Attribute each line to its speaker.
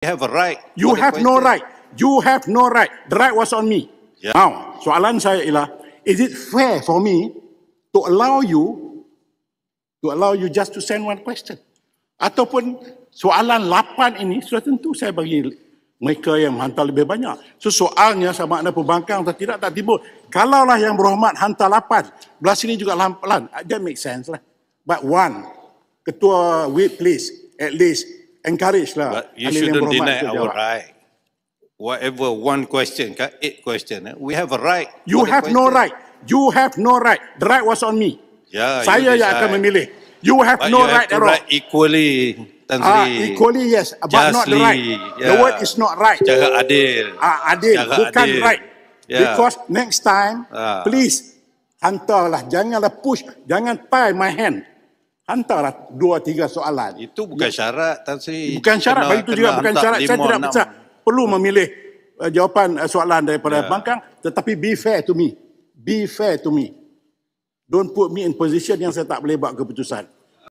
Speaker 1: have a right.
Speaker 2: You have no right. You have no right. The right was on me.
Speaker 1: Yeah.
Speaker 2: Now, soalan saya ialah, is it fair for me to allow you just to send one question? Ataupun soalan 8 ini sudah tentu saya bagi mereka yang hantar lebih banyak. So soalnya sama ada pembangkang atau tidak tak timbul. Kalaulah yang berhormat hantar 8, belah sini juga 8, that make sense lah. But one, Ketua Whip please, at least encourage lah.
Speaker 1: But you shouldn't deny our right. Whatever one question, 8 question, we have a right.
Speaker 2: You have no right. You have no right. The right was on me.
Speaker 1: Yeah,
Speaker 2: saya yang akan memilih. You have no right at all.
Speaker 1: Right equally, Tan Sri.
Speaker 2: Equally yes, but not the right. The word is not right.
Speaker 1: Cara adil.
Speaker 2: Adil, bukan adil. Right. Yeah. Because next time, please hantarlah, janganlah push, jangan tie my hand. Hantarlah 2-3 soalan.
Speaker 1: Itu bukan syarat, Tan Sri.
Speaker 2: Bukan syarat, bagi itu juga bukan syarat. Saya tidak perlu memilih jawapan soalan daripada bangkang, tetapi be fair to me. Be fair to me. Don't put me in position yang saya tak boleh buat keputusan.